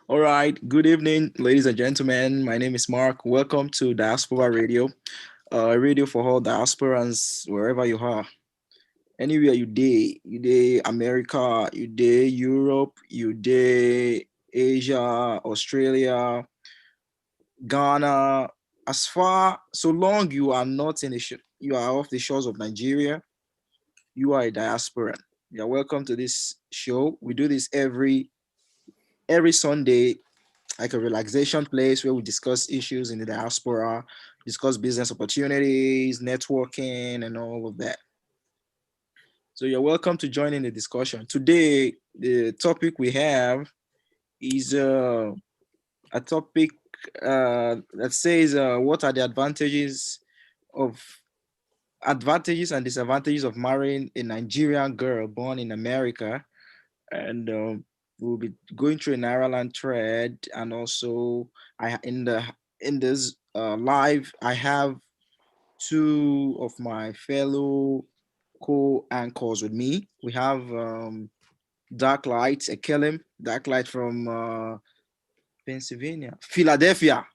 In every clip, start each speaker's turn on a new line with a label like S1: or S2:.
S1: All right. Good evening, ladies and gentlemen. My name is Mark. Welcome to Diaspora Radio, radio for all diasporans wherever you are. Anywhere you day America, you day Europe, you day Asia, Australia, Ghana. As far so long you are not you are off the shores of Nigeria, you are a diasporan. You are welcome to this show. We do this every Sunday, like a relaxation place where we discuss issues in the diaspora, discuss business opportunities, networking, and all of that. So you're welcome to join in the discussion. Today, the topic we have is a topic that says what are the of advantages and disadvantages of marrying a Nigerian girl born in America, and we'll be going through an Ireland thread, and also I in this live I have two of my fellow co-anchors with me. We have Dark Light, Ekelem, Dark Light from Pennsylvania, Philadelphia.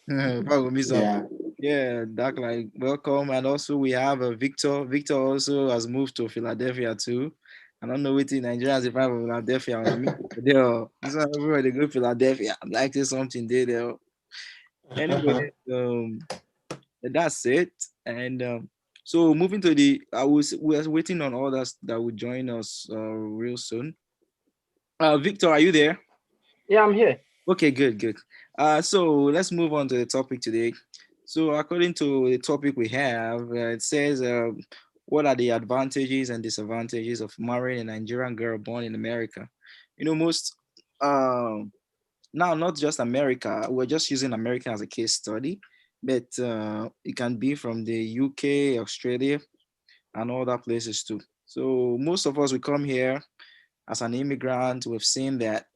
S1: Probably miss up.
S2: Yeah,
S1: Yeah, Dark Light, welcome. And also we have Victor. Victor also has moved to Philadelphia too. I don't know what in Nigeria is if I'm Philadelphia. I mean, this one everywhere they go to Philadelphia. I'm like there's something there. Anyway, um, that's it. And so moving to we are waiting on others that will join us real soon. Victor, are you there?
S3: Yeah, I'm here.
S1: Okay, good, good. So let's move on to the topic today. So according to the topic we have, it says, what are the advantages and disadvantages of marrying a Nigerian girl born in America? You know, most now not just America. We're just using America as a case study, but it can be from the UK, Australia, and other places too. So most of us we come here as an immigrant. We've seen that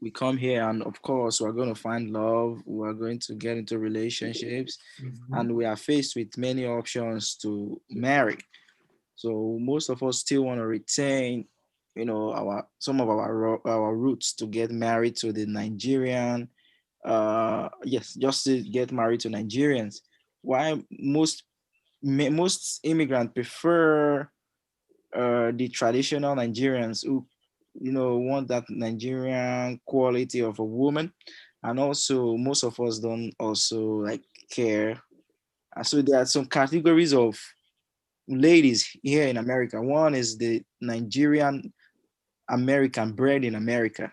S1: we come here and of course we're going to find love, we're going to get into relationships,
S2: Mhm.
S1: and we are faced with many options to marry. So most of us still want to retain, our some of our roots to get married to the Nigerian, yes, just to get married to Nigerians. Why most immigrants prefer the traditional Nigerians who, want that Nigerian quality of a woman, and also most of us don't also like care. So there are some categories of ladies here in America. One is the Nigerian American bred in America,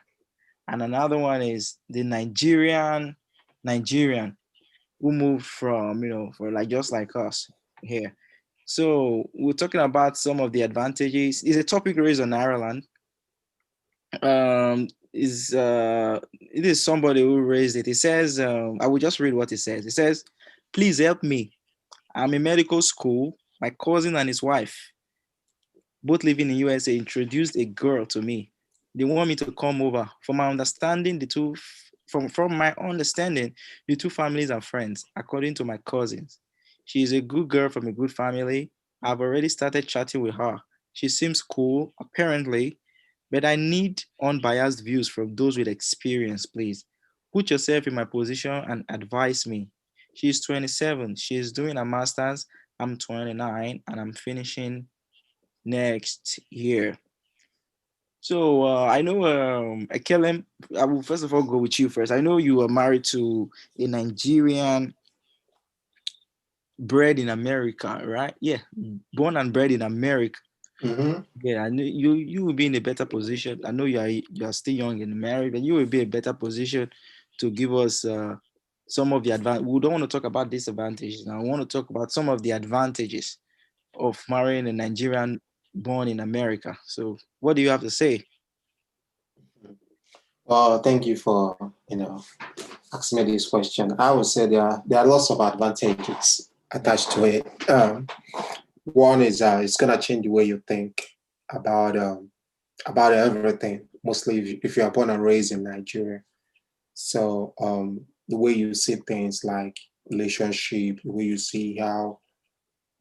S1: and another one is the Nigerian who moved from, for like just like us here. So we're talking about some of the advantages. It's a topic raised on Ireland. Is it is somebody who raised it. It says, I will just read what it says. It says, please help me. I'm in medical school. My cousin and his wife, both living in USA, introduced a girl to me. They want me to come over. From my understanding, the two families are friends, according to my cousins. She is a good girl from a good family. I've already started chatting with her. She seems cool, apparently, but I need unbiased views from those with experience, please. Put yourself in my position and advise me. She's 27. She's doing a master's. I'm 29 and I'm finishing next year. So I know, Ekelem, I will first of all go with you first. I know you are married to a Nigerian bred in America, right? Yeah, born and bred in America.
S2: Mhm.
S1: Yeah, I know you will be in a better position. I know you are still young and married, but you will be in a better position to give us some of the advantage. We don't want to talk about disadvantages now. I want to talk about some of the advantages of marrying a Nigerian born in America. So, what do you have to say?
S2: Well, thank you for asking me this question. I would say there are lots of advantages attached to it. One is it's gonna change the way you think about about everything. Mostly if you are born and raised in Nigeria, so the way you see things like relationship, the way you see how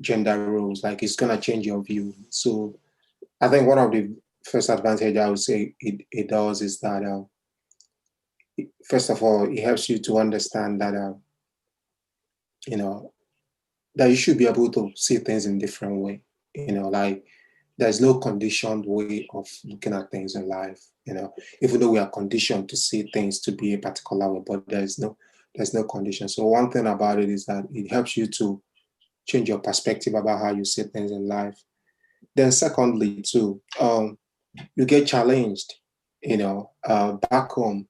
S2: gender roles, like it's gonna change your view. So I think one of the first advantage I would say it does is that first of all, it helps you to understand that you know that you should be able to see things in different way. Like there's no conditioned way of looking at things in life. Even though we are conditioned to see things to be a particular way, but there's no condition. So one thing about it is that it helps you to change your perspective about how you see things in life. Then secondly, too, you get challenged. Back home,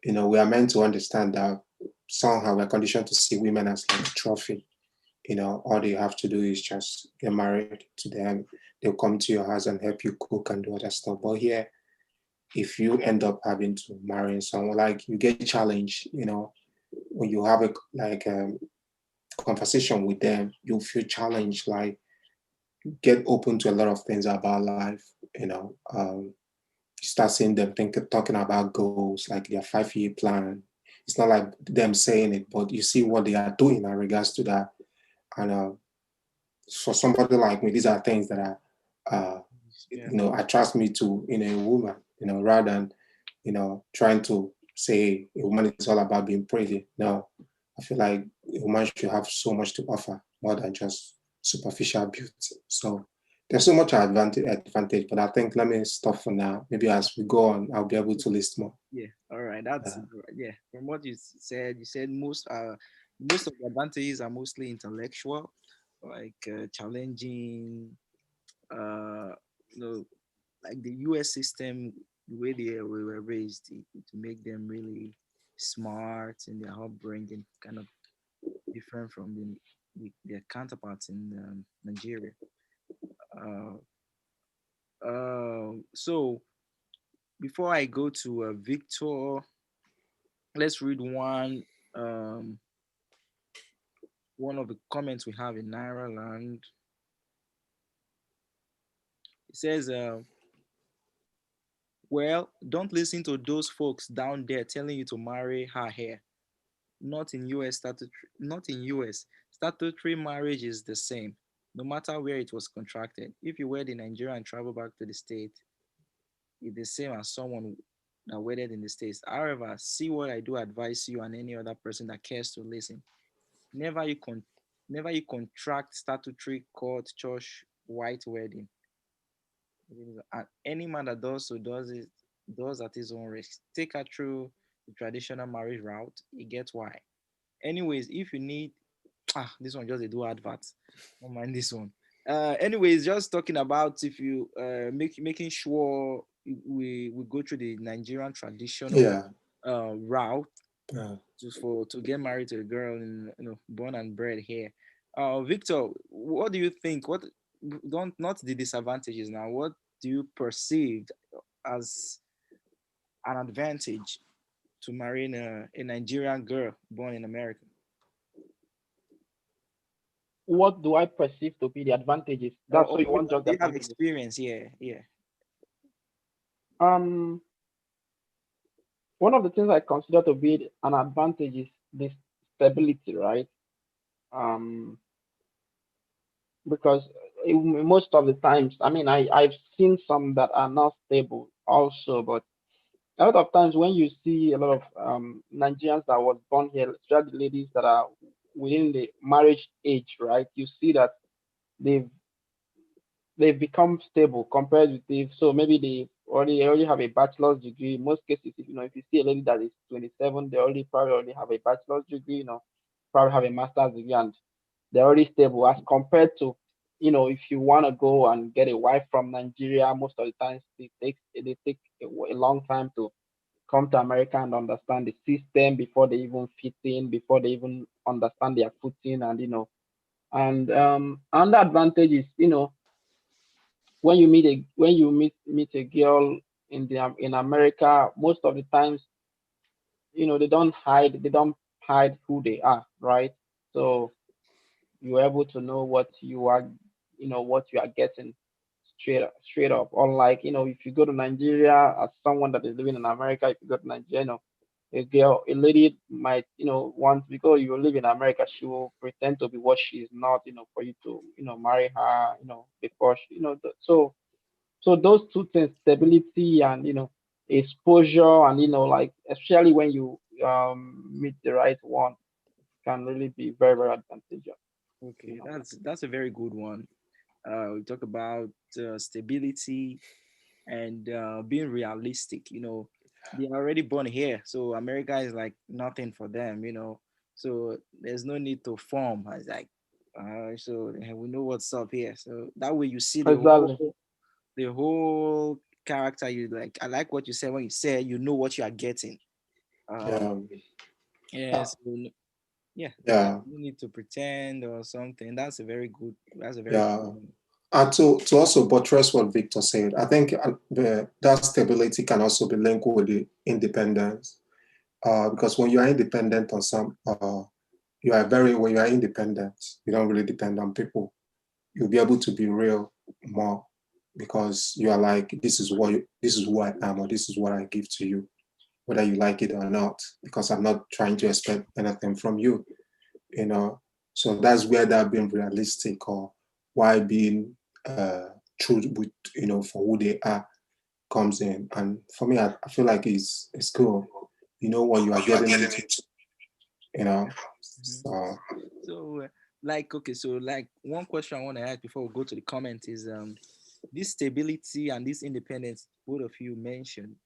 S2: we are meant to understand that somehow we're conditioned to see women as like trophy. All they have to do is just get married to them. They'll come to your house and help you cook and do other stuff. But here, if you end up having to marry someone, like you get challenged, when you have a conversation with them, you feel challenged, like get open to a lot of things about life, you start seeing them talking about goals, like their 5-year plan. It's not like them saying it, but you see what they are doing in regards to that. And for somebody like me, these are things that are, attract me to a woman, rather than, trying to say a woman is all about being pretty. No, I feel like a woman should have so much to offer more than just superficial beauty. So there's so much advantage, but I think let me stop for now. Maybe as we go on, I'll be able to list more.
S1: Yeah, all right. That's yeah. From what you said most of the advantages are mostly intellectual, like challenging, uh, you know, like the U.S. system, the way they were raised to make them really smart and their upbringing kind of different from their counterparts in Nigeria. Uh, so before I go to Victor, let's read um, one of the comments we have in Naira Land. It says, well, don't listen to those folks down there telling you to marry her here. Not in US. Statutory marriage is the same, no matter where it was contracted. If you wed in Nigeria and travel back to the state, it's the same as someone that wedded in the States. However, see what I do advise you and any other person that cares to listen. Never you con never you contract statutory court church white wedding. And any man that does so does at his own risk. Take her through the traditional marriage route. You get why. Anyways, if you need this one just a do adverts. Don't mind this one. Anyways, just talking about if you making sure we go through the Nigerian traditional
S2: Yeah.
S1: route
S2: Yeah.
S1: to get married to a girl in born and bred here. Victor, what do you think? What don't not the disadvantages now? What do you perceive as an advantage to marrying a Nigerian girl born in America?
S3: What do I perceive to be the advantages? That's
S1: Or
S3: so you want just the
S1: they have
S3: advantages.
S1: experience? Yeah, yeah.
S3: Um, one of the things I consider to be an advantage is this stability, right? Um, because most of the times, I mean, I've seen some that are not stable also, but a lot of times when you see a lot of Nigerians that was born here, especially ladies that are within the marriage age, right? You see that they've they've become stable compared with if so maybe they already have a bachelor's degree. In most cases, if you see a lady that is 27, they probably have a bachelor's degree, probably have a master's degree, and they're already stable as compared to if you want to go and get a wife from Nigeria, most of the times they take a long time to come to America and understand the system before they even fit in, before they even understand their footing, and and another advantage is when you meet a girl in America, most of the times, they don't hide who they are, right? So you're able to know what you are getting straight up. Unlike, if you go to Nigeria as someone that is living in America, if you go to Nigeria, a lady might, want because you live in America, she will pretend to be what she is not, for you to, marry her, before she, so those two things, stability and exposure, and like especially when you meet the right one, can really be very very advantageous. You
S1: Okay,
S3: know.
S1: that's a very good one. We talk about stability and being realistic. They are already born here, so America is like nothing for them. So there's no need to form. I was like, so we know what's up here. So that way you see
S3: Exactly.
S1: the whole character. You like. I like what you said when you said you know what you are getting. Uh,
S2: Yeah,
S1: yeah.
S2: uh,
S1: So yeah,
S2: yeah,
S1: you need to pretend or something. That's a very good. That's a very good
S2: yeah.
S1: one.
S2: And to also buttress what Victor said, I think that stability can also be linked with the independence. Because when you are independent on when you are independent, you don't really depend on people. You'll be able to be real more because you are like, this is who I am, or this is what I give to you, whether you like it or not, because I'm not trying to expect anything from you, you know. So that's where that being realistic or why being true with, for who they are comes in. And for me, I feel like it's cool. You know what you are getting into, you know.
S1: Mhm.
S2: So
S1: So, like, okay, so like one question I want to ask before we go to the comment is this stability and this independence both of you mentioned,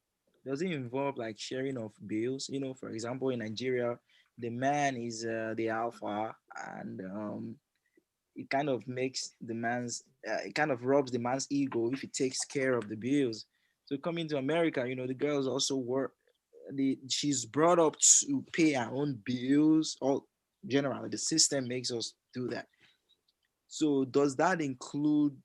S1: does it involve like sharing of bills? For example, in Nigeria, the man is the alpha, and it kind of makes it kind of robs the man's ego if he takes care of the bills. So coming to America, the girls also work. She's brought up to pay her own bills. All generally, the system makes us do that. So does that include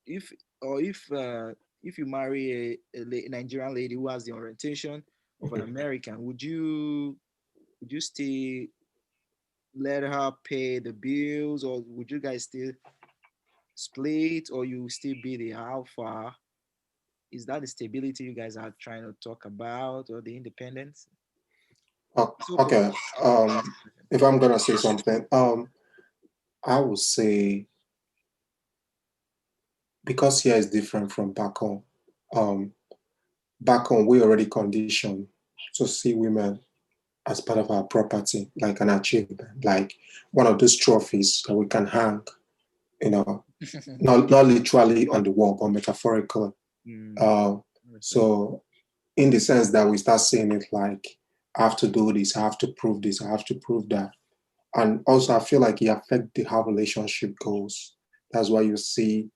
S1: if or if you marry a Nigerian lady who has the orientation of an American, would you still let her pay the bills, or would you guys still split, or you still be the alpha? Is that the stability you guys are trying to talk about, or the independence? It's open.
S2: okay. If I'm gonna say something, I would say because here is different from back home. Um, Back home, we already conditioned to see women as part of our property, like an achievement, like one of those trophies that we can hang, you know, not literally on the wall, but metaphorically.
S1: Mm,
S2: Uh,
S1: understand.
S2: so, in the sense that we start seeing it like, I have to do this, I have to prove this, I have to prove that. And also, I feel like it affects how relationship goes. That's why you see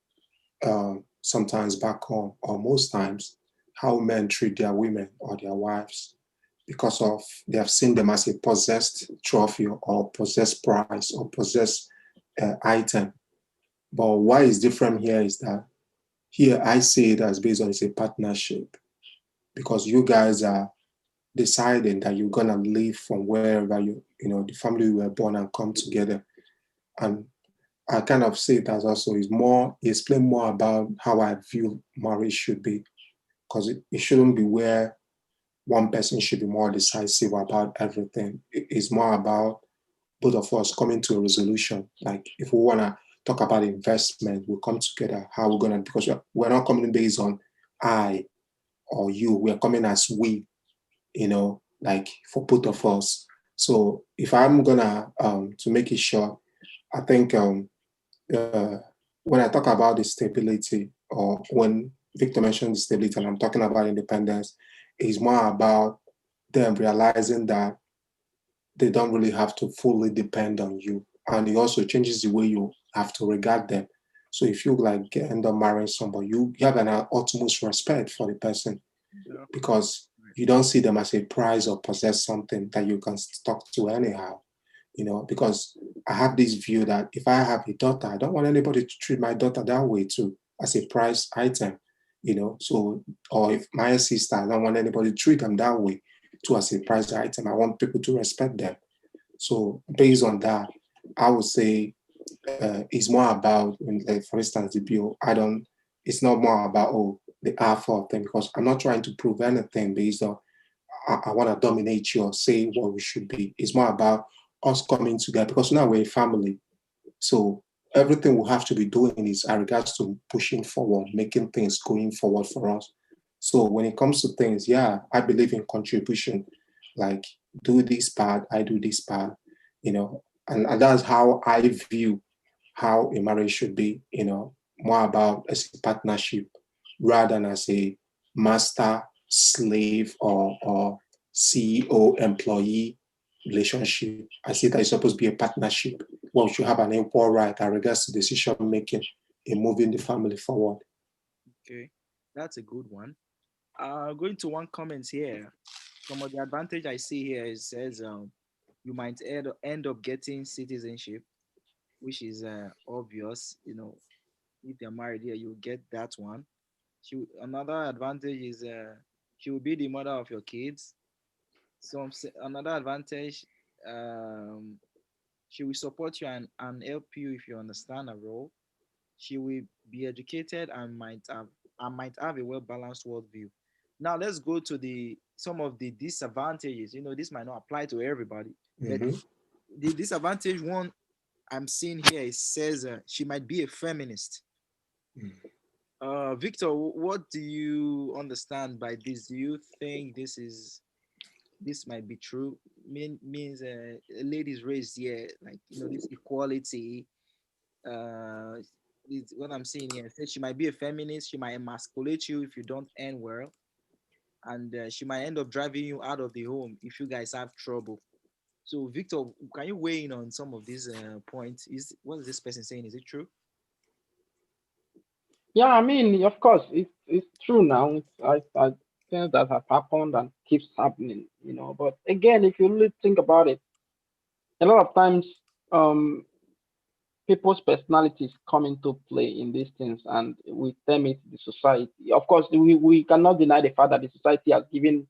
S2: sometimes back home, or most times, how men treat their women or their wives because of they have seen them as a possessed trophy or possessed prize or possessed item. But why is different here is that here I see it as based on it's a partnership because you guys are deciding that you're gonna live from wherever the family you were born and come together. And I kind of see it as also is more explain more about how I view marriage should be because it shouldn't be where one person should be more decisive about everything. It's more about both of us coming to a resolution. Like if we want to talk about investment, we come together. How we're gonna because we're not coming based on I or you. We're coming as we. Like for both of us. So if I'm gonna to make it short, I think uh, when I talk about the stability, or when Victor mentioned the stability, and I'm talking about independence, is more about them realizing that they don't really have to fully depend on you. And it also changes the way you have to regard them. So if you like end up marrying somebody, you have an utmost respect for the person
S1: Yeah.
S2: because you don't see them as a prize or possess something that you can talk to anyhow. Because I have this view that if I have a daughter, I don't want anybody to treat my daughter that way too, as a prize item. So, or if my sister, I don't want anybody to treat them that way too, as a prize item. I want people to respect them. So, based on that, I would say it's more about, like, for instance, the bill. It's not more about, the alpha thing, because I'm not trying to prove anything based on I want to dominate you or say what we should be. It's more about us coming together because now we're a family. So everything we have to be doing is in regards to pushing forward, making things going forward for us. So when it comes to things, yeah, I believe in contribution. Like do this part, I do this part, and that's how I view how a marriage should be, more about as a partnership rather than as a master slave or CEO employee relationship. I see that it's supposed to be a partnership where we should have an equal right in regards to decision making in moving the family forward.
S1: Okay, that's a good one. Going to one comment here. Some of the advantage I see here is says you might end up getting citizenship, which is obvious. If you're married here, you get that one. Another advantage is she will be the mother of your kids. Another advantage, um, she will support you and help you if you understand her role. She will be educated and might have a well balanced worldview. Now let's go to the some of the disadvantages. This might not apply to everybody, but
S2: Mm-hmm.
S1: the disadvantage one I'm seeing here it says she might be a feminist. Victor, what do you understand by this? Do you think this might be true? Means ladies raised here, like this equality. Uh, what I'm saying here. Says she might be a feminist. She might emasculate you if you don't end well, and she might end up driving you out of the home if you guys have trouble. So, Victor, can you weigh in on some of these points? Is what is this person saying? Is it true?
S3: Yeah, I mean, of course, it's true now. I things that have happened and keeps happening, But again, if you really think about it, a lot of times, um, people's personalities come into play in these things, and with them, it's the society. Of course, we cannot deny the fact that the society has given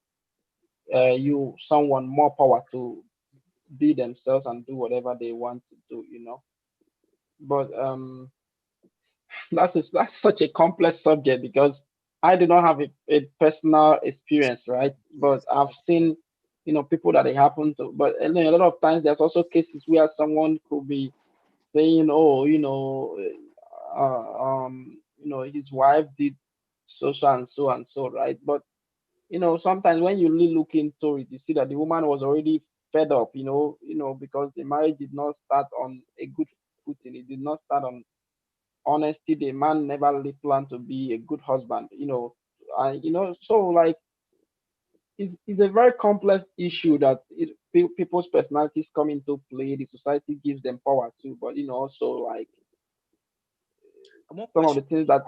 S3: you someone more power to be themselves and do whatever they want to do. But that's such a complex subject because I do not have a personal experience, right? But
S1: Yes.
S3: I've seen, people that it happened to. But a lot of times there's also cases where someone could be saying, oh, his wife did so and so, right? But sometimes when you really look into it, you see that the woman was already fed up, because the marriage did not start on a good footing. It did not start on honesty. The man never really planned to be a good husband. So like it's a very complex issue that people's personalities come into play. The society gives them power too, but also like
S1: One
S3: some of the
S1: question.
S3: things that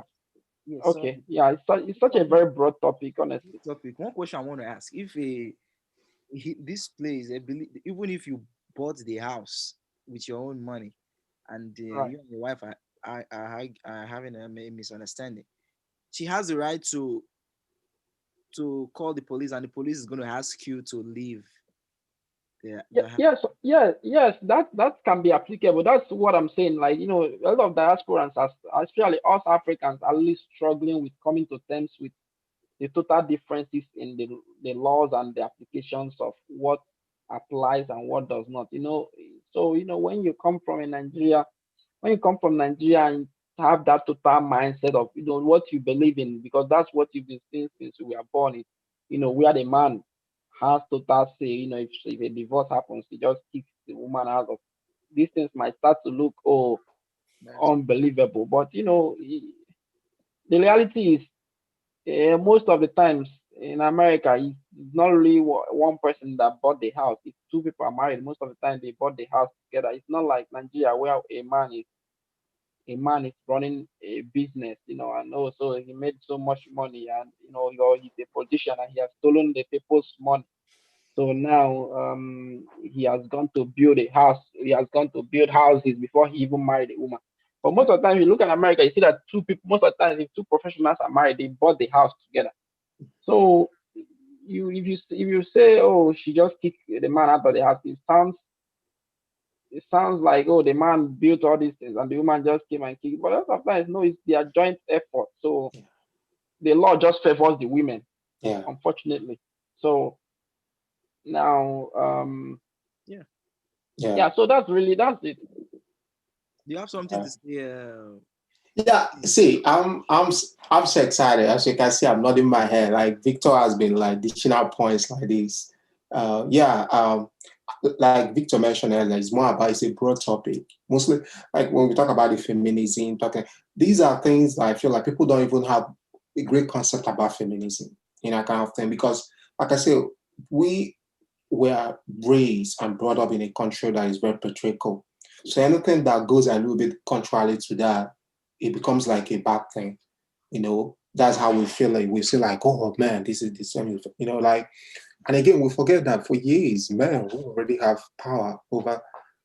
S1: Yes.
S3: okay,
S1: Sorry.
S3: yeah, it's such a very broad topic, honestly.
S1: Topic. One question I want to ask: if this place, even if you bought the house with your own money, and
S3: Right.
S1: you and your wife are having a misunderstanding, she has the right to call the police, and the police is going to ask you to leave
S3: Yeah,
S1: the house.
S3: yes, yes, that can be applicable. That's what I'm saying. Like, a lot of diasporans, especially us Africans, are really struggling with coming to terms with the total differences in the laws and the applications of what applies and what does not. So when you come from Nigeria and have that total mindset of what you believe in, because that's what you've been seeing since we were born. Where the man has total say. If a divorce happens, he just kicks the woman out of. These things might start to look
S1: That's
S3: unbelievable, but the reality is most of the times in America, it's not really one person that bought the house. It's two people are married. Most of the time, they bought the house together. It's not like Nigeria where a man is running a business, and also he made so much money, and he's a politician and he has stolen the people's money. So now he has gone to build a house. He has gone to build houses before he even married a woman. But most of the time, you look at America, you see that two people. Most of the time, if two professionals are married, they bought the house together. So if you say, oh, she just kicked the man out of the house, it sounds like, oh, the man built all these things and the woman just came and kicked. But sometimes no, it's their joint effort. So
S2: Yeah.
S3: the law just favors the women,
S2: Yeah.
S3: unfortunately. So now,
S1: yeah.
S2: Yeah.
S3: yeah. So that's it.
S1: Do you have something
S2: Uh,
S1: to say,
S2: Yeah, see, I'm so excited. As you can see, I'm nodding my head. Like Victor has been like dishing out points like this. Yeah, like Victor mentioned earlier, it's more about it's a broad topic. Mostly, like when we talk about the feminism, talking these are things that I feel like people don't even have a great concept about feminism, kind of thing. Because, like I said, we were raised and brought up in a country that is very patriarchal. So anything that goes a little bit contrary to that, it becomes like a bad thing. That's how we feel like we feel like, oh man, this is this, like, and again, we forget that for years, men we already have power over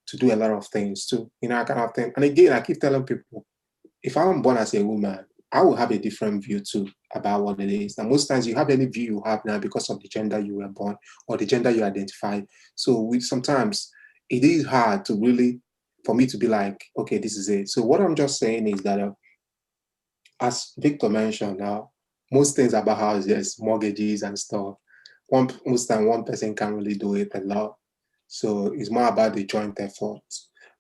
S2: to do a lot of things too, kind of thing. And again, I keep telling people, if I'm born as a woman, I will have a different view too about what it is. And most times you have any view you have now because of the gender you were born or the gender you identify. So sometimes it is hard to really, for me to be like, okay, this is it. So what I'm just saying is that as Victor mentioned now, most things about houses, mortgages and stuff, most time one person can't really do it alone. So it's more about the joint effort.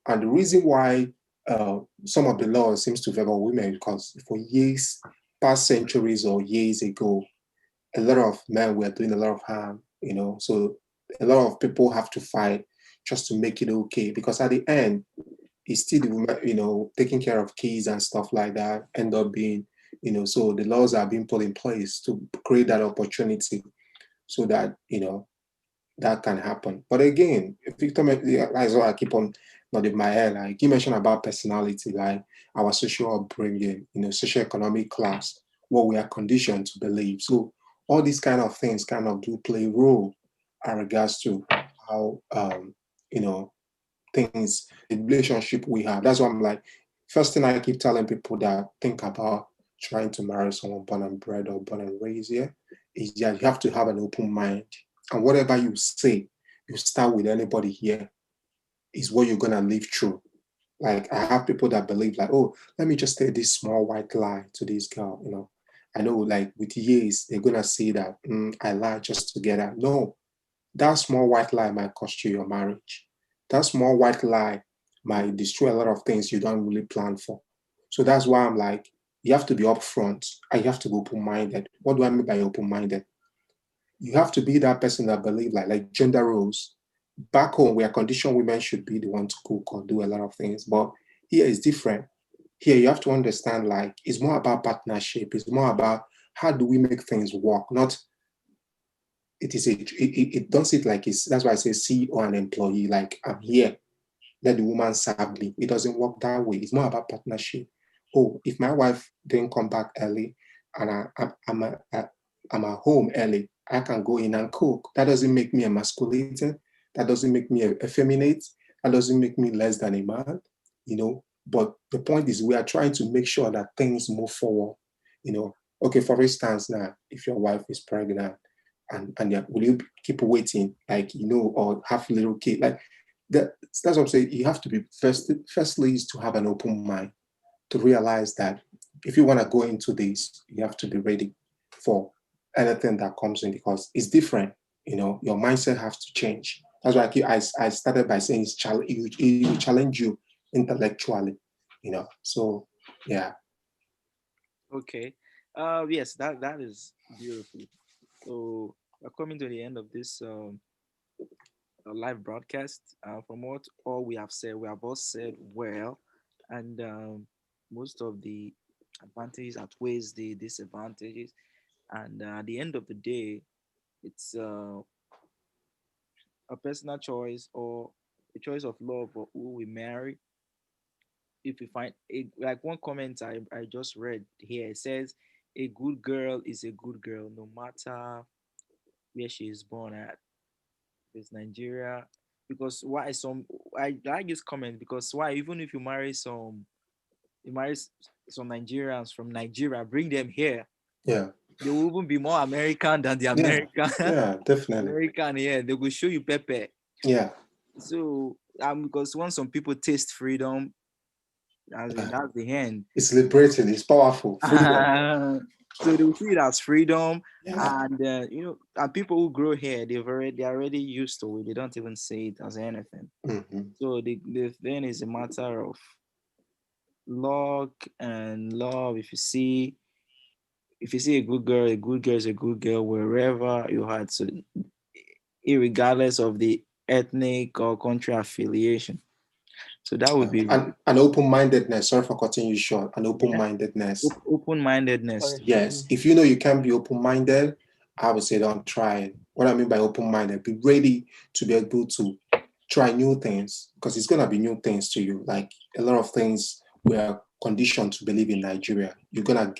S2: And the reason why some of the laws seems to favor women because for years, past centuries or years ago, a lot of men were doing a lot of harm. So a lot of people have to fight just to make it okay. Because at the end, it's still the woman, taking care of kids and stuff like that end up being, so the laws are being put in place to create that opportunity so that, that can happen. But again, Victor, that's what I keep on nodding my head. Like you mentioned about personality, like our social upbringing, social economic class, what we are conditioned to believe. So all these kind of things kind of do play a role in regards to how, you know, things, the relationship we have. That's why I'm like, first thing I keep telling people that think about trying to marry someone born and bred or born and raised here is that you have to have an open mind. And whatever you say, you start with anybody here, is what you're gonna live through. Like I have people that believe like, oh, let me just say this small white lie to this girl. I know like with years they're gonna say that I lied just to get her. No, that small white lie might cost you your marriage. That small white lie might destroy a lot of things you don't really plan for. So that's why I'm like, you have to be upfront and you have to be open-minded. What do I mean by open-minded? You have to be that person that believe like gender roles. Back home, we are conditioned women should be the one to cook or do a lot of things, but here is different. Here you have to understand like it's more about partnership. It's more about how do we make things work, not it does it like it's that's why I say CEO and employee, like I'm here, let the woman serve me. It doesn't work that way. It's more about partnership. Oh, if my wife didn't come back early and I'm at home early, I can go in and cook. That doesn't make me emasculated. That doesn't make me effeminate. That doesn't make me less than a man. But the point is we are trying to make sure that things move forward. Okay, for instance, now, if your wife is pregnant and will you keep waiting, like, or have a little kid? Like, that's what I'm saying. You have to be firstly is to have an open mind to realize that if you want to go into this, you have to be ready for anything that comes in because it's different. Your mindset has to change. That's why I started by saying it will challenge you intellectually. So yeah.
S1: Okay. Yes, that is beautiful. So we're coming to the end of this live broadcast. From what all we have said, we have all said well, and most of the advantages outweighs the disadvantages. And at the end of the day, it's a personal choice or a choice of love for who we marry. If we find a, like one comment I just read here, it says a good girl is a good girl no matter where she is born at. It's Nigeria. Because why some I like this comment because why even if you marry some Nigerians from Nigeria, bring them here,
S2: Yeah.
S1: they will even be more American than the
S2: Yeah.
S1: American
S2: Yeah. Definitely.
S1: American here. They will show you pepper.
S2: Yeah.
S1: So because once some people taste freedom, as in
S2: Yeah.
S1: that's the end.
S2: It's liberating. It's powerful. Freedom.
S1: So they'll see it as freedom,
S2: Yeah.
S1: and and people who grow here, they're already used to it. They don't even see it as anything.
S2: Hmm.
S1: So the thing is a matter of luck and love. If you see a good girl is a good girl wherever you are. So regardless of the ethnic or country affiliation. So that would be
S2: And an open-mindedness. Sorry for cutting you short. An
S1: yeah,
S2: open-mindedness.
S1: open-mindedness.
S3: Sorry.
S2: Yes. If you know you can be open-minded, I would say don't try it. What I mean by open-minded, be ready to be able to try new things because it's gonna be new things to you. Like a lot of things we are conditioned to believe in Nigeria. You're gonna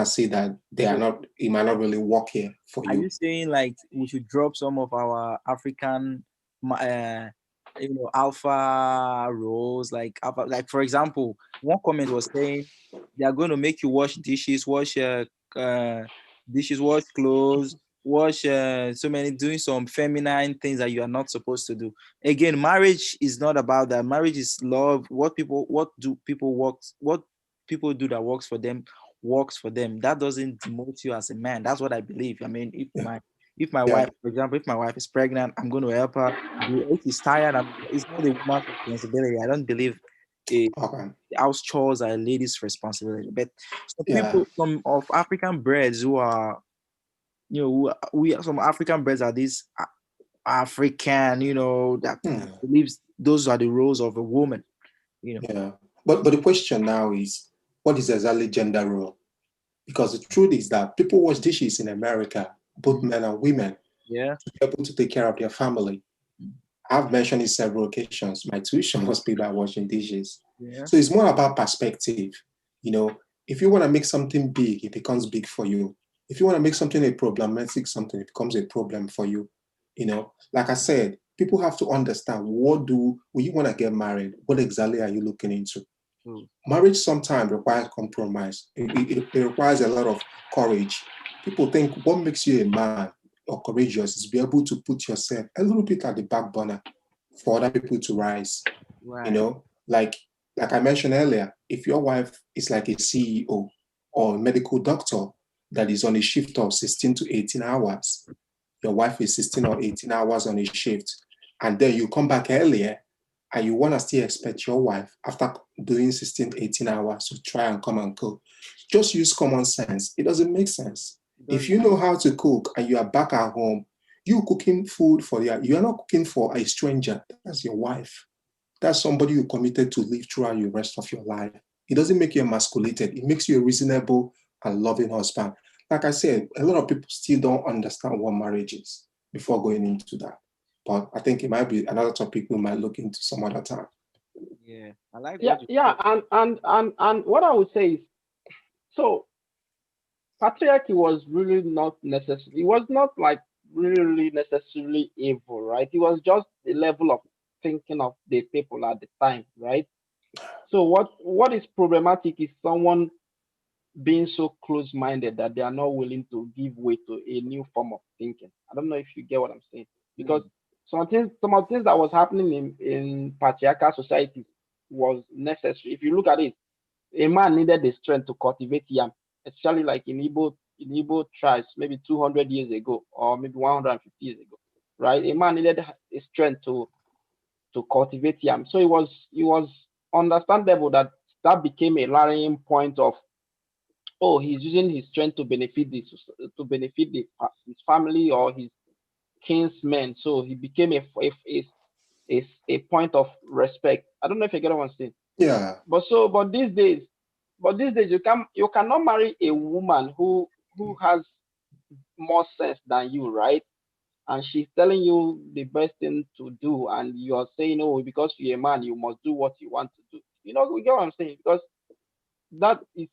S2: see that they are
S1: So
S2: not. It might not really work here for
S1: are you
S2: you.
S1: saying like we should drop some of our African, alpha roles, like alpha, like for example, one comment was saying they are going to make you wash dishes, uh wash clothes, wash so many, doing some feminine things that you are not supposed to do. Again, marriage is not about that. Marriage is love. What people do that works for them. That doesn't demote you as a man. That's what I believe. I mean,
S2: Yeah.
S1: if my
S2: Yeah.
S1: wife, for example, if my wife is pregnant, I'm going to help her. If she's tired, it's not a woman's responsibility. I don't believe
S2: Okay.
S1: house chores are a lady's responsibility. But some
S2: Yeah.
S1: people, some of African breads who are, we some African breads are these African, that
S2: Hmm.
S1: believes those are the roles of a woman. You know,
S2: Yeah. But the question now is, what is exactly gender role? Because the truth is that people wash dishes in America, both men and women,
S1: yeah,
S2: to be able to take care of their family. I've mentioned it several occasions. My tuition was paid by washing dishes.
S1: yeah.
S2: So it's more about perspective. You know, if you want to make something big, it becomes big for you. If you want to make something a problematic something, it becomes a problem for you. You know, like I said, people have to understand when you want to get married, what exactly are you looking into?
S1: True.
S2: Marriage sometimes requires compromise. It requires a lot of courage. People think what makes you a man or courageous is be able to put yourself a little bit at the back burner for other people to rise. You
S1: Right.
S2: know, like I mentioned earlier, if your wife is like a CEO or a medical doctor that is on a shift of 16 to 18 hours, your wife is 16 or 18 hours on a shift, and then you come back earlier and you want to still expect your wife after doing 16 to 18 hours to try and come and cook. Just use common sense. It doesn't make sense.
S1: It
S2: If
S1: doesn't.
S2: you know how to cook and you are back at home, you cooking food you are not cooking for a stranger. That's your wife. That's somebody you committed to live throughout the rest of your life. It doesn't make you emasculated. It makes you a reasonable and loving husband. Like I said, a lot of people still don't understand what marriage is before going into that. But I think it might be another topic we might look into some other time.
S1: Yeah, I like
S3: Yeah,
S1: what you
S3: yeah,
S1: said.
S3: and what I would say is, so patriarchy was really not necessary. It was not like really necessarily evil, right? It was just the level of thinking of the people at the time, right? So what is problematic is someone being so close-minded that they are not willing to give way to a new form of thinking. I don't know if you get what I'm saying, because
S1: Mm.
S3: some of the things that was happening in patriarchal societies was necessary. If you look at it, a man needed the strength to cultivate yam, especially like in Igbo tribes, maybe 200 years ago or maybe 150 years ago, right? A man needed the strength to cultivate yam. So it was understandable that that became a rallying point of, oh, he's using his strength to benefit his family or his kinsmen. So he became a point of respect. I don't know if you get what I'm saying.
S2: Yeah,
S3: But these days you cannot marry a woman who has more sense than you, right? And she's telling you the best thing to do, and you're saying, oh, because you're a man, you must do what you want to do. We get what I'm saying, because that is,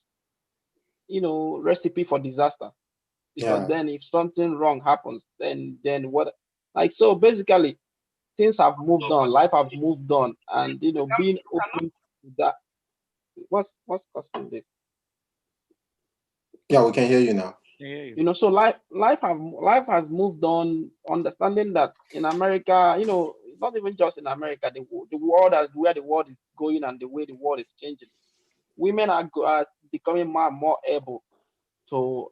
S3: recipe for disaster. Because
S2: yeah,
S3: then if something wrong happens, then what? Like, so basically, things have moved on, life have moved on, and being open to that. What's causing this?
S2: yeah. We can hear you now.
S1: I hear you.
S3: So life has moved on, understanding that in America, it's not even just in America, the world, as where the world is going and the way the world is changing. Women are becoming more and more able to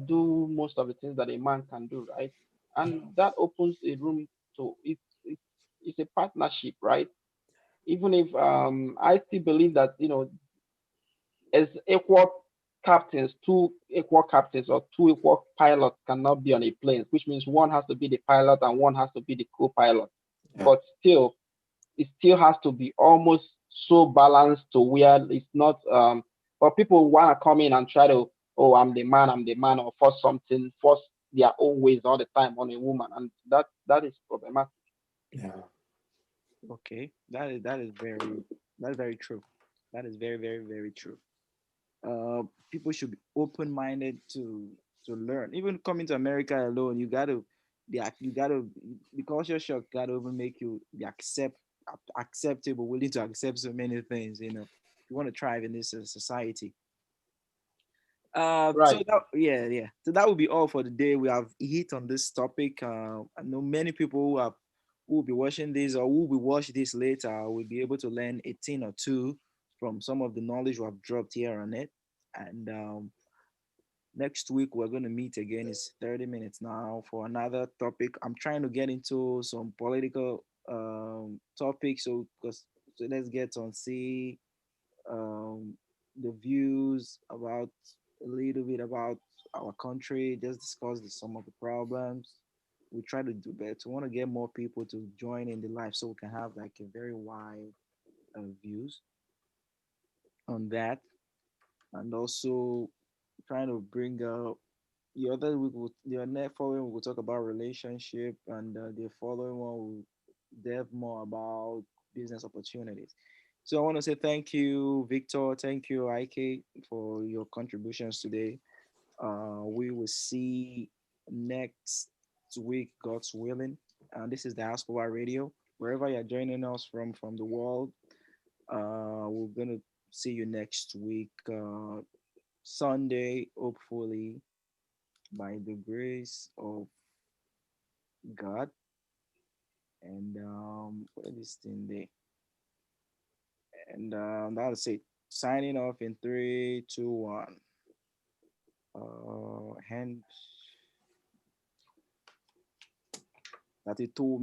S3: do most of the things that a man can do, right? And that opens a room to it's a partnership, right? even if I still believe that as equal captains, two equal captains or two equal pilots cannot be on a plane, which means one has to be the pilot and one has to be the co-pilot.
S2: Yeah.
S3: But still, it still has to be almost so balanced to where it's not but people want to come in and try to, oh, I'm the man, or force something, force their own ways all the time on a woman, and that is problematic.
S2: Yeah.
S1: Okay, that is very true. That is very, very, very true. People should be open-minded to learn. Even coming to America alone, you gotta the culture shock gotta even make you be acceptable, willing to accept so many things. If you want to thrive in this society. So
S3: Right.
S1: yeah. So that will be all for the day. We have hit on this topic. I know many people who will be watching this or who will watch this later will be able to learn a thing or two from some of the knowledge we have dropped here on it. And next week we're going to meet again. It's 30 minutes now for another topic. I'm trying to get into some political topics. So let's get on see um, the views about a little bit about our country, just discuss some of the problems. We try to do better. We want to get more people to join in the life so we can have like a very wide views on that, and also trying to bring the other week, the next following we'll talk about relationship, and the following one will delve more about business opportunities. So I want to say thank you, Victor. Thank you, Ike, for your contributions today. We will see next week, God's willing. And this is Diaspora Radio. Wherever you're joining us from the world, we're gonna see you next week, Sunday, hopefully by the grace of God. And what is this thing day? And that'll say signing off in 3, 2, 1. And that it told